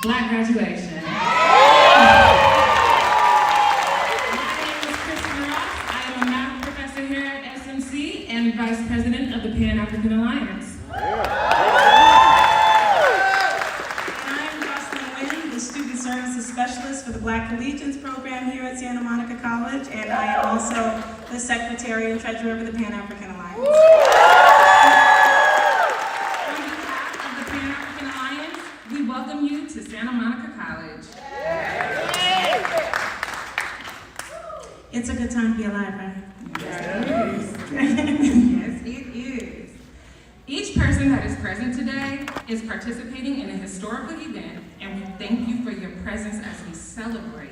Black graduation. My name is Kristen Ross. I am a math professor here at SMC and Vice President of the Pan-African Alliance. Specialist for the Black Collegians program here at Santa Monica College, and I am also the Secretary and Treasurer of the Pan-African Alliance. On behalf of the Pan-African Alliance, we welcome you to Santa Monica College. It's a good time to be alive, right? Yes, it is. Each person that is present today is participating in a historical event, and we thank you for your presence as we celebrate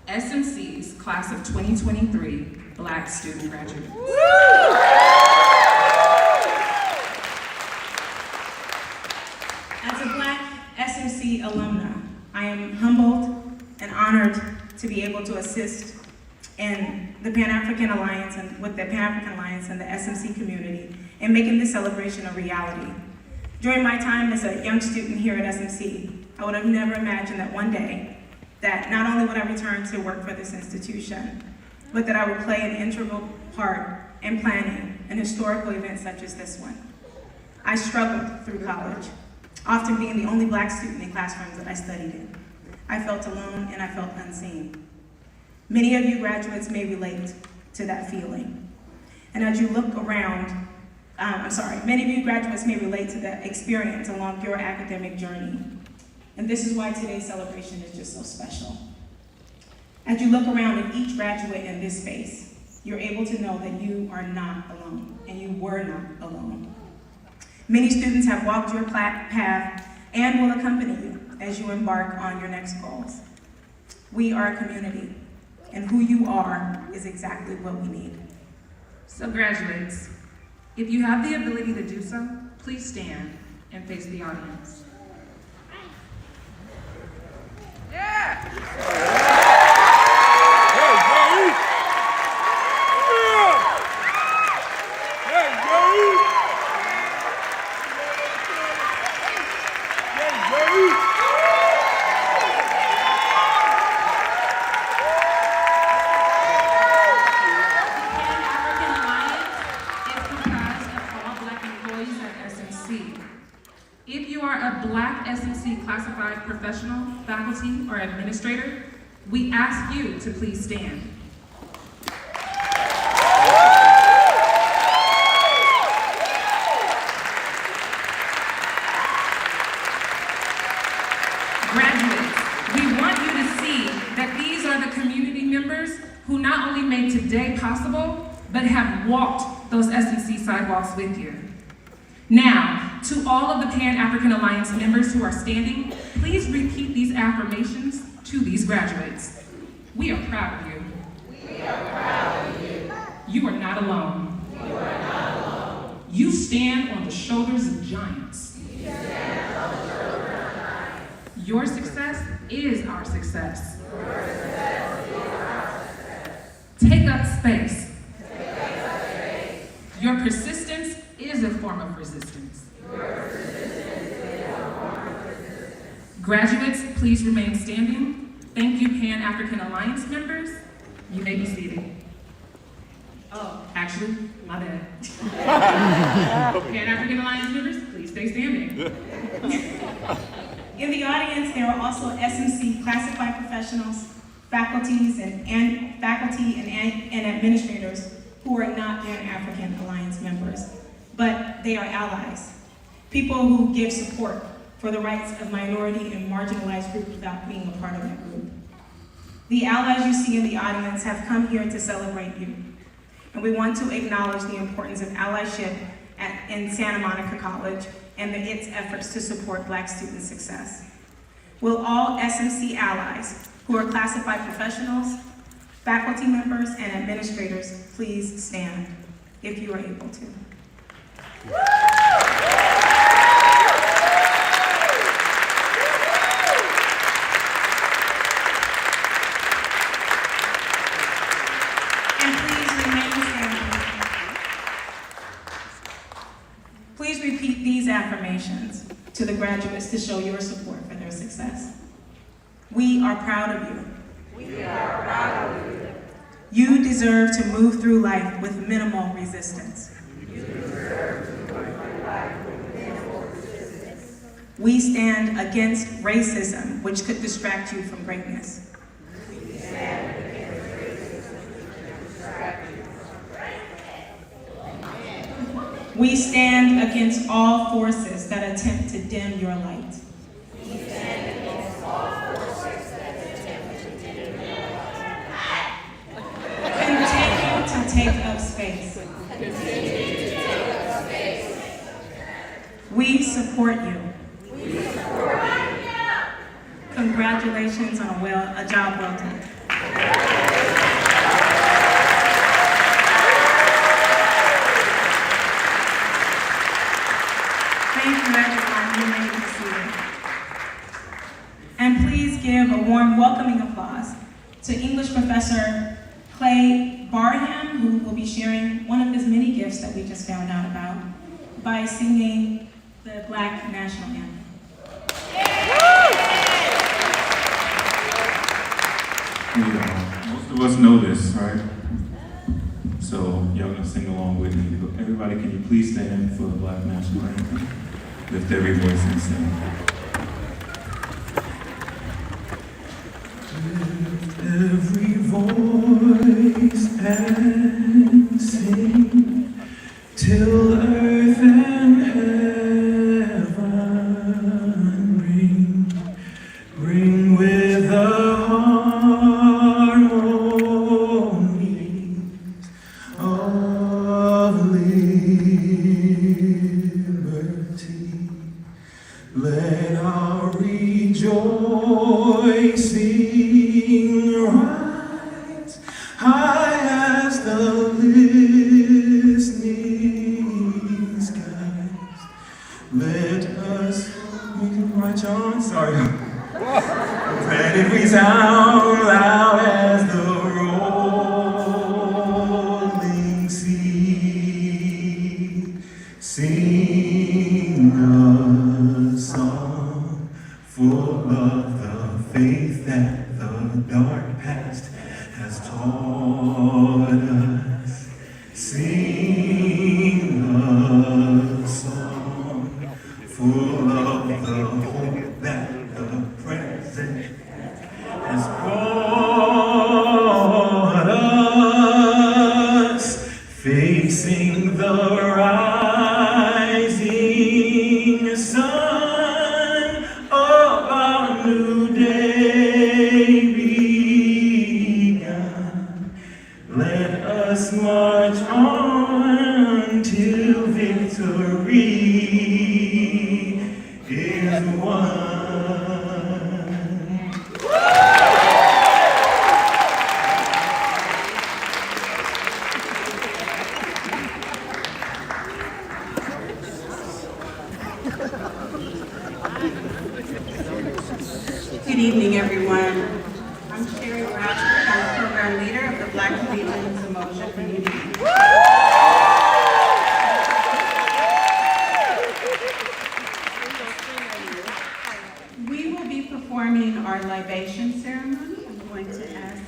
SMC's Class of 2023 Black Student Graduates. As a Black SMC alumna, I am humbled and honored to be able to assist in the Pan-African Alliance and with the Pan-African Alliance and the SMC community in making this celebration a reality. During my time as a young student here at SMC, I would have never imagined that one day that not only would I return to work for this institution, but that I would play an integral part in planning an historical event such as this one. I struggled through college, often being the only Black student in classrooms that I studied in. I felt alone and I felt unseen. Many of you graduates may relate to that feeling. And as you look around, many of you graduates may relate to that experience along your academic journey. And this is why today's celebration is just so special. As you look around at each graduate in this space, you're able to know that you are not alone, and you were not alone. Many students have walked your path and will accompany you as you embark on your next goals. We are a community, and who you are is exactly what we need. So graduates, if you have the ability to do so, please stand and face the audience. Yeah! If you are a Black SMC classified professional, faculty, or administrator, we ask you to please stand. Graduates, we want you to see that these are the community members who not only made today possible, but have walked those SMC sidewalks with you. Now, to all of the Pan-African Alliance members who are standing, please repeat these affirmations to these graduates. We are proud of you. We are proud of you. You are not alone. You are not alone. You stand on the shoulders of giants. You stand on the shoulders of giants. Your success is our success. Your success is our success. Take up space. Take up space. Your persistence is a form of resistance. Graduates, please remain standing. Thank you, Pan-African Alliance members. You may be seated. Oh, actually, my bad. Pan-African Alliance members, please stay standing. In the audience, there are also SMC classified professionals, faculty and administrators who are not Pan-African Alliance members, but they are allies. People who give support for the rights of minority and marginalized groups without being a part of that group. The allies you see in the audience have come here to celebrate you. And we want to acknowledge the importance of allyship in Santa Monica College and its efforts to support Black student success. Will all SMC allies who are classified professionals, faculty members, and administrators please stand if you are able to. And please remain standing. Please repeat these affirmations to the graduates to show your support for their success. We are proud of you. We are proud of you. You deserve to move through life with minimal resistance. You deserve to move through life with minimal resistance. We stand against racism, which could distract you from greatness. We stand against racism, which can distract you from greatness. We stand against all forces that attempt to dim your light. We stand against all forces that attempt to dim your light. Continue to take up space. Continue to take up space. We support you. We support you. Congratulations on a job well done. Thank you, everyone. You may be seated. And please give a warm welcoming applause to English professor Clay Barham, who will be sharing one of his many gifts that we just found out about by singing the Black National Anthem. Most of us know this, right? So y'all gonna sing along with me. Everybody, can you please stand for the Black National Anthem? Lift every voice and sing. Lift every voice and sing till earth and heaven ring with the harmonies of liberty. Let our rejoicing rise high as the listening skies. Let us, right, John? Sorry. Let it resound loud as the rolling sea. Sing a song full of the faith that the dark past has taught us. Sing a song full of the hope that the present has brought us, facing the rising sun of our new day begun. Let us march on till victory is won. Good evening, everyone. I'm Sherry Bradford. I'm the program leader of the Black Legions Emotion Community. We will be performing our libation ceremony. I'm going to ask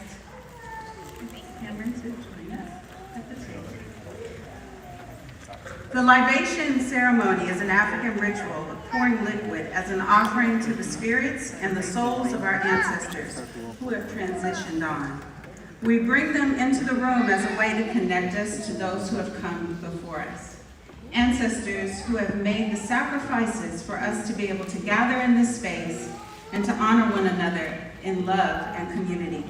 Cameron to join us at the table. The libation ceremony is an African ritual of pouring liquid as an offering to the spirits and the souls of our ancestors who have transitioned on. We bring them into the room as a way to connect us to those who have come before us. Ancestors who have made the sacrifices for us to be able to gather in this space and to honor one another in love and community.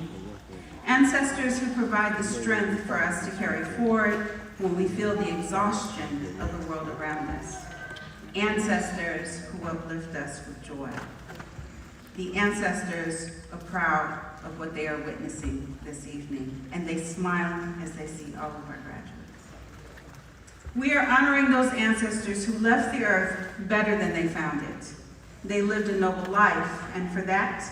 Ancestors who provide the strength for us to carry forward when we feel the exhaustion of the world around us. Ancestors who uplift us with joy. The ancestors are proud of what they are witnessing this evening, and they smile as they see all of our graduates. We are honoring those ancestors who left the earth better than they found it. They lived a noble life, and for that,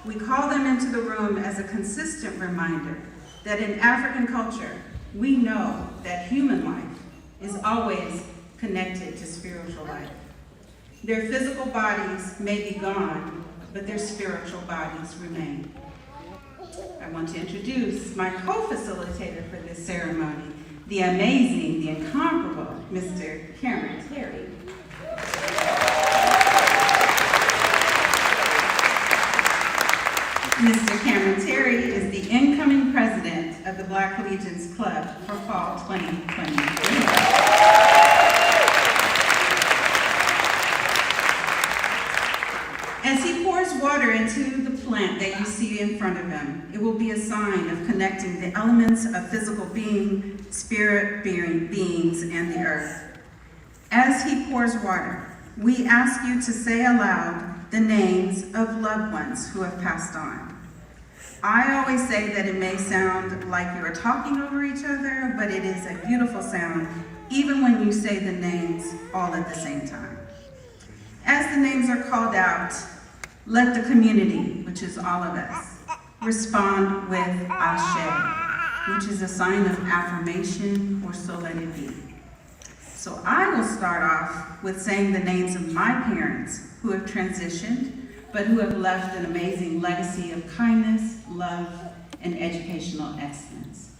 we call them into the room as a consistent reminder that in African culture, we know that human life is always connected to spiritual life. Their physical bodies may be gone, but their spiritual bodies remain. I want to introduce my co-facilitator for this ceremony, the amazing, the incomparable, Mr. Cameron Terry. Mr. Cameron Terry is the incoming president of the Black Collegians Club for fall 2023. As he pours water into the plant that you see in front of him, it will be a sign of connecting the elements of physical being, spirit-bearing beings, and the earth. As he pours water, we ask you to say aloud the names of loved ones who have passed on. I always say that it may sound like you are talking over each other, but it is a beautiful sound, even when you say the names all at the same time. As the names are called out, let the community, which is all of us, respond with Ashe, which is a sign of affirmation, or so let it be. So I will start off with saying the names of my parents who have transitioned, but who have left an amazing legacy of kindness, love, and educational excellence.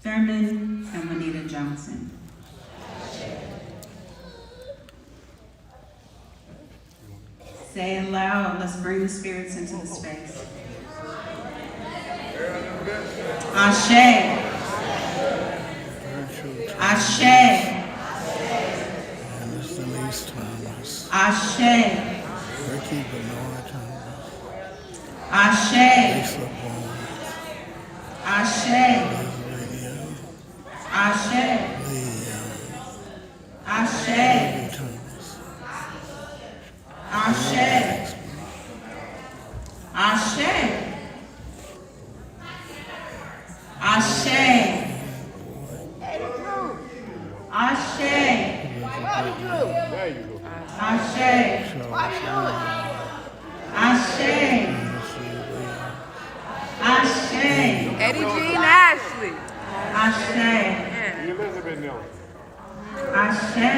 Thurman and Juanita Johnson. Say it loud, let's bring the spirits into the space. Ashe. Ashe. Ashe. Ricky Bernard Thomas. Ashe. Lisa Bones. Ashe. Radio. Ashe. Ashe. Lady Thomas. Ashe. Ashe. Ashe. Ashe. Ashe. Ashe. Ashe. Eddie Jean Ashley. Ashe. Elizabeth Miller. Ashe.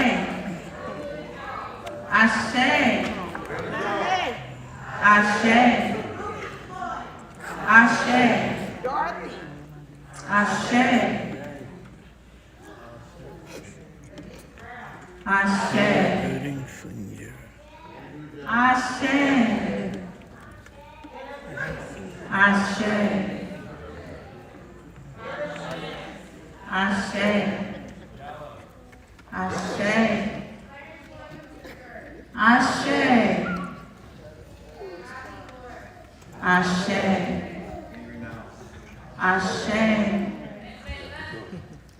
Ashe. Ashe. Ashe. Ashe. Ashe. Building Senior. Ashe. Ashe. Ashe. Ashe. Ashe. Ashe. Ashe. Ashe.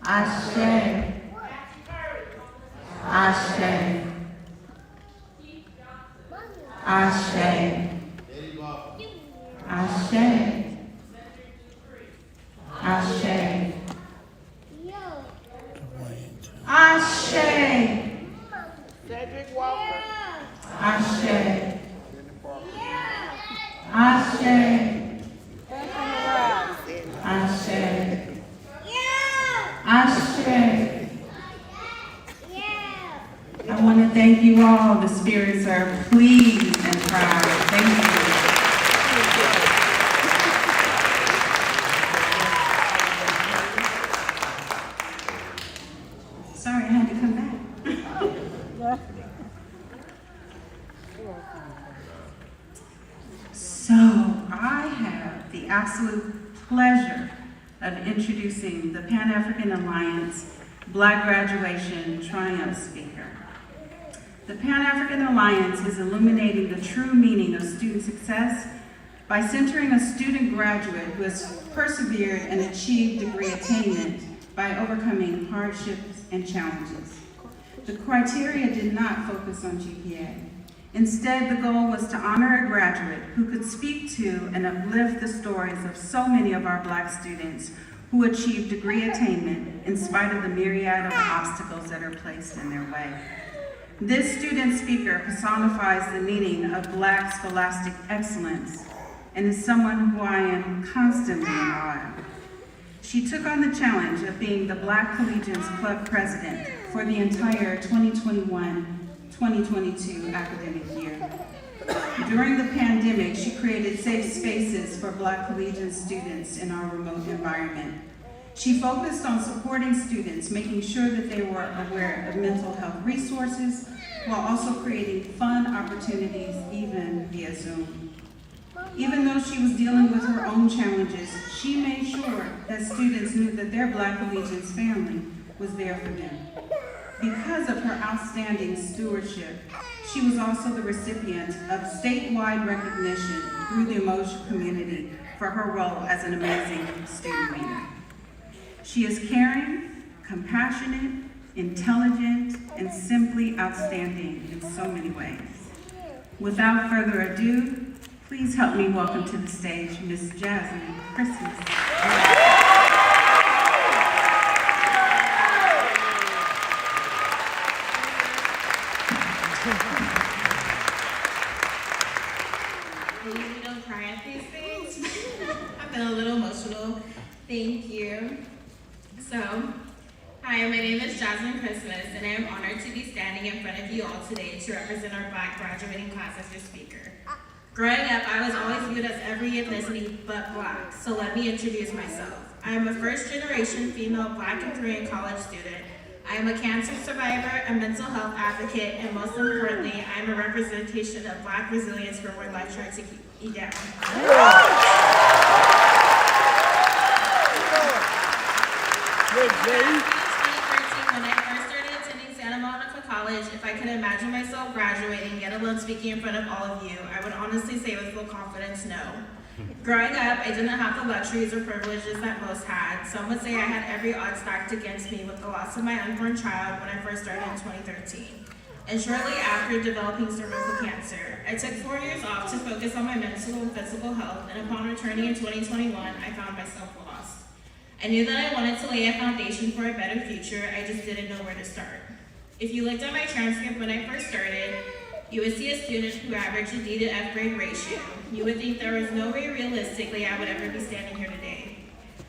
Ashe. Ashe. Ashe. Ashe. Ashe. Cedric Walker. Ashe. Ashe. Ashe. Ashe. I want to thank you all. The spirits are pleased and proud. Thank you. Sorry, I had to come back. So, I have the absolute pleasure of introducing the Pan-African Alliance Black Graduation Triumph Speaker. The Pan-African Alliance is illuminating the true meaning of student success by centering a student graduate who has persevered and achieved degree attainment by overcoming hardships and challenges. The criteria did not focus on GPA. Instead, the goal was to honor a graduate who could speak to and uplift the stories of so many of our Black students who achieved degree attainment in spite of the myriad of obstacles that are placed in their way. This student speaker personifies the meaning of Black scholastic excellence and is someone who I am constantly in awe of. She took on the challenge of being the Black Collegians Club president for the entire 2021-2022 academic year. During the pandemic, she created safe spaces for Black Collegian students in our remote environment. She focused on supporting students, making sure that they were aware of mental health resources, while also creating fun opportunities, even via Zoom. Even though she was dealing with her own challenges, she made sure that students knew that their Black Collegians family was there for them. Because of her outstanding stewardship, she was also the recipient of statewide recognition through the emotional community for her role as an amazing student leader. She is caring, compassionate, intelligent, and simply outstanding in so many ways. Without further ado, please help me welcome to the stage Miss Jasmine Christmas. I usually don't cry at these things. I've been a little emotional. Thank you. So, hi, my name is Jasmine Christmas, and I am honored to be standing in front of you all today to represent our Black graduating class as your speaker. Growing up, I was always viewed as every ethnicity but Black, so let me introduce myself. I am a first-generation female Black and Korean college student. I am a cancer survivor, a mental health advocate, and most importantly, I am a representation of Black resilience for where life tried to keep me down. Back in 2013, when I first started attending Santa Monica College, if I could imagine myself graduating, let alone speaking in front of all of you, I would honestly say with full confidence, no. Growing up, I didn't have the luxuries or privileges that most had. Some would say I had every odds stacked against me with the loss of my unborn child when I first started in 2013. And shortly after developing cervical cancer, I took 4 years off to focus on my mental and physical health, and upon returning in 2021, I found myself lost. I knew that I wanted to lay a foundation for a better future, I just didn't know where to start. If you looked at my transcript when I first started, you would see a student who averaged a D to F grade ratio. You would think there was no way realistically I would ever be standing here today.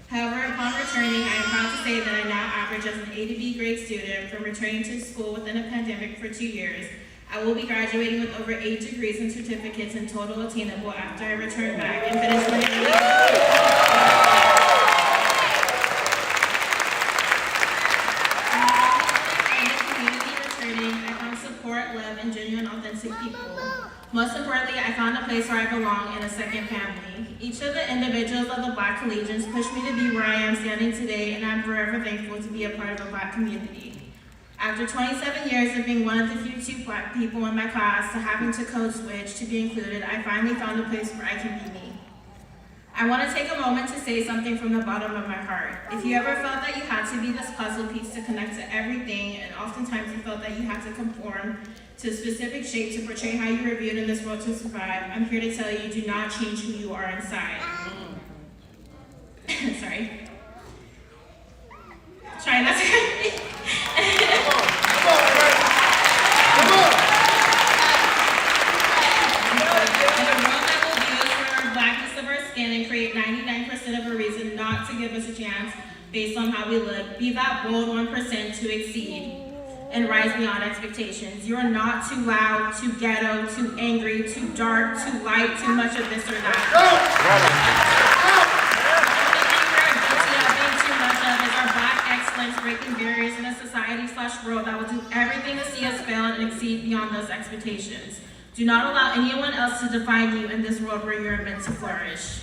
However, upon returning, I am proud to say that I now average as an A to B grade student from returning to school within a pandemic for 2 years. I will be graduating with over 8 degrees and certificates in total attainable after I return back and finish my support, love, and genuine, authentic people. Most importantly, I found a place where I belong in a second family. Each of the individuals of the Black Collegians pushed me to be where I am standing today, and I'm forever thankful to be a part of a Black community. After 27 years of being one of the few 2 Black people in my class to having to code switch to be included, I finally found a place where I can be me. I want to take a moment to say something from the bottom of my heart. If you ever felt that you had to be this puzzle piece to connect to everything, and oftentimes you felt that you had to conform to a specific shape to portray how you were viewed in this world to survive, I'm here to tell you, do not change who you are inside. Sorry. Try not to and create 99% of a reason not to give us a chance based on how we look. Be that bold 1% to exceed and rise beyond expectations. You are not too loud, too ghetto, too angry, too dark, too light, too much of this or that. Too much of is our Black excellence breaking barriers in a society/world that will do everything to see us fail and exceed beyond those expectations. Do not allow anyone else to define you in this world where you're meant to flourish.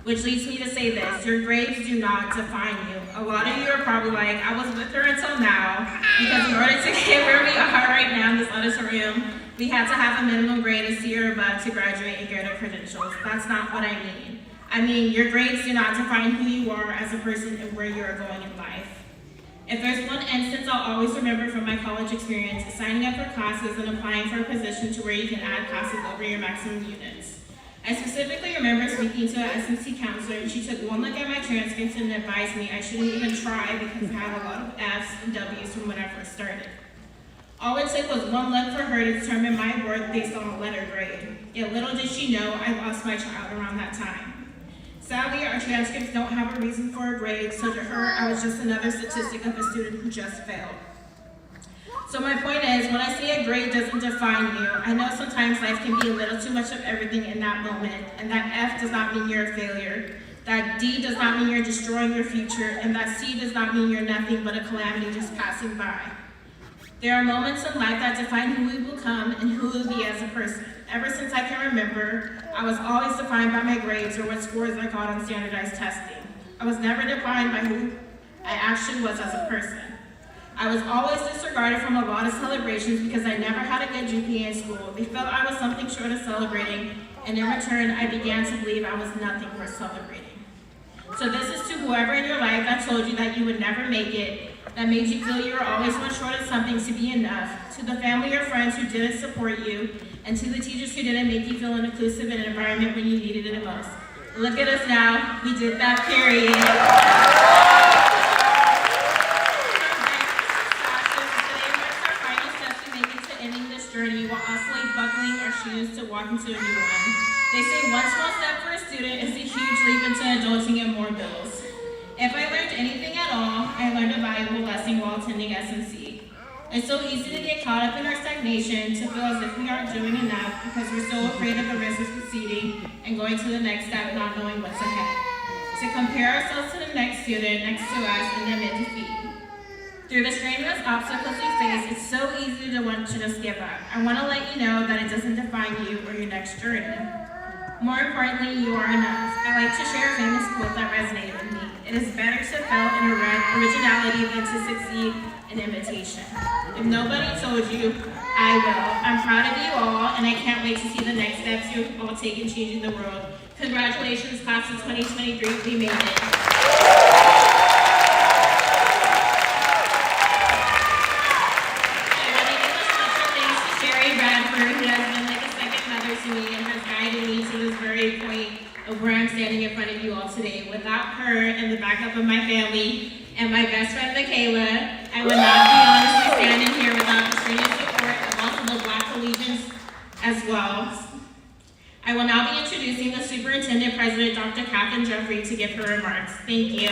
Which leads me to say this, your grades do not define you. A lot of you are probably like, I was with her until now, because in order to get where we are right now in this auditorium, we had to have a minimum grade of C or above to graduate and get our credentials. That's not what I mean. I mean, your grades do not define who you are as a person and where you are going in life. If there's one instance I'll always remember from my college experience, is signing up for classes and applying for a position to where you can add classes over your maximum units. I specifically remember speaking to an SMC counselor, and she took one look at my transcripts and advised me I shouldn't even try because I had a lot of F's and W's from when I first started. All it took was one look for her to determine my worth based on a letter grade. Yet little did she know I lost my child around that time. Sadly, our transcripts don't have a reason for a grade, so to her, I was just another statistic of a student who just failed. So my point is, when I say a grade doesn't define you, I know sometimes life can be a little too much of everything in that moment, and that F does not mean you're a failure, that D does not mean you're destroying your future, and that C does not mean you're nothing but a calamity just passing by. There are moments in life that define who we will become and who we will be as a person. Ever since I can remember, I was always defined by my grades or what scores I got on standardized testing. I was never defined by who I actually was as a person. I was always disregarded from a lot of celebrations because I never had a good GPA in school. They felt I was something short of celebrating, and in return, I began to believe I was nothing worth celebrating. So this is to whoever in your life that told you that you would never make it, that made you feel you were always one short of something to be enough, to the family or friends who didn't support you, and to the teachers who didn't make you feel inclusive in an environment when you needed it the most. Look at us now, we did that, period. Journey while also buckling our shoes to walk into a new one. They say one small step for a student is a huge leap into adulting and more bills. If I learned anything at all, I learned a valuable lesson while attending SMC. It's so easy to get caught up in our stagnation, to feel as if we aren't doing enough because we're so afraid of the risk of succeeding and going to the next step not knowing what's ahead. To compare ourselves to the next student next to us and then defeat. Through the strenuous obstacles we face, it's so easy to want to just give up. I want to let you know that it doesn't define you or your next journey. More importantly, you are enough. I like to share a famous quote that resonated with me. It is better to fail in originality than to succeed in imitation. If nobody told you, I will. I'm proud of you all, and I can't wait to see the next steps you all take in changing the world. Congratulations, class of 2023, we made it. To me and has guided me to this very point of where I'm standing in front of you all today. Without her and the backup of my family and my best friend Michaela, I would not be honestly standing here without the strenuous support of also the Black Collegians as well. I will now be introducing the Superintendent President, Dr. Katherine Jeffrey, to give her remarks. Thank you.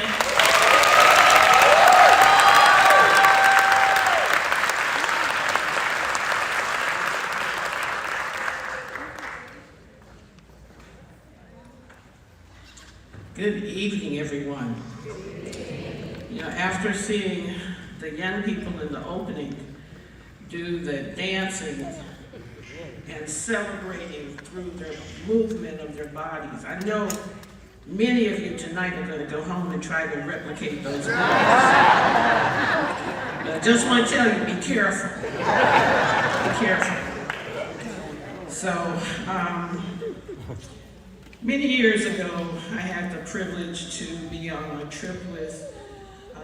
Good evening, everyone. You know, after seeing the young people in the opening do the dancing and celebrating through the movement of their bodies, I know many of you tonight are going to go home and try to replicate those moves. But I just want to tell you, be careful. Be careful. So, many years ago, I had the privilege to be on a trip with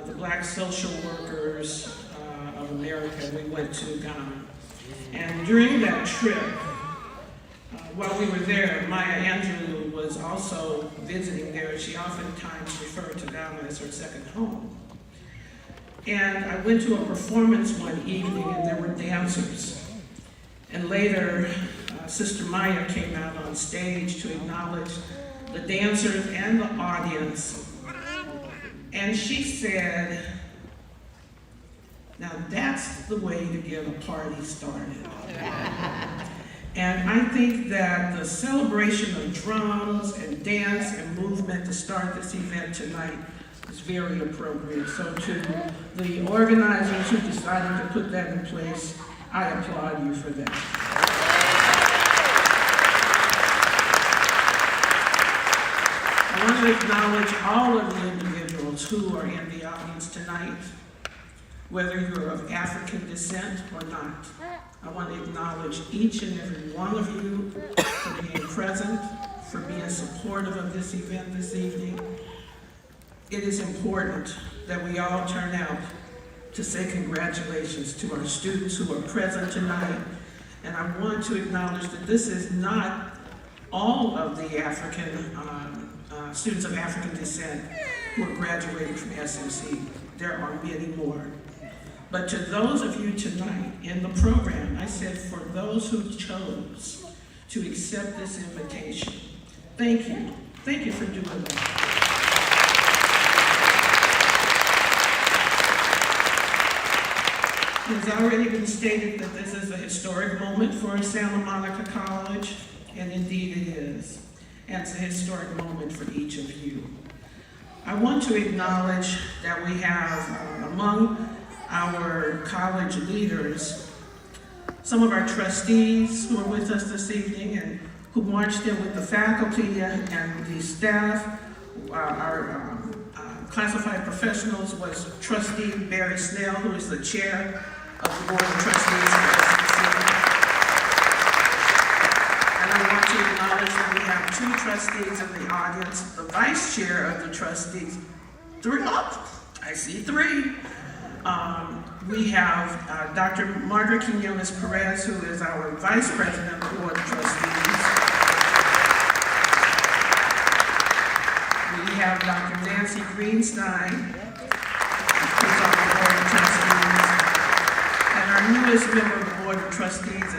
the Black Social Workers of America. We went to Ghana. And during that trip, while we were there, Maya Angelou was also visiting there. She oftentimes referred to Ghana as her second home. And I went to a performance one evening and there were dancers. And later, Sister Maya came out on stage to acknowledge the dancers and the audience. And she said, now that's the way to get a party started. And I think that the celebration of drums and dance and movement to start this event tonight is very appropriate. So to the organizers who decided to put that in place, I applaud you for that. I want to acknowledge all of the individuals who are in the audience tonight, whether you're of African descent or not. I want to acknowledge each and every one of you for being present, for being supportive of this event this evening. It is important that we all turn out to say congratulations to our students who are present tonight. And I want to acknowledge that this is not all of the students of African descent who are graduating from SMC. There are many more. But to those of you tonight in the program, I said for those who chose to accept this invitation, thank you. Thank you for doing that. It has already been stated that this is a historic moment for Santa Monica College, and indeed it is. And it's a historic moment for each of you. I want to acknowledge that we have among our college leaders some of our trustees who are with us this evening and who marched in with the faculty and the staff. Our classified professionals was Trustee Barry Snell, who is the chair of the Board of Trustees of SMC. And I want to acknowledge that we have two trustees in the audience, the vice chair of the trustees. I see three. We have Dr. Margaret Quinones Perez, who is our vice president of the Board of Trustees. We have Dr. Nancy Greenstein, who's on the Board of Trustees. And our newest member of the Board of Trustees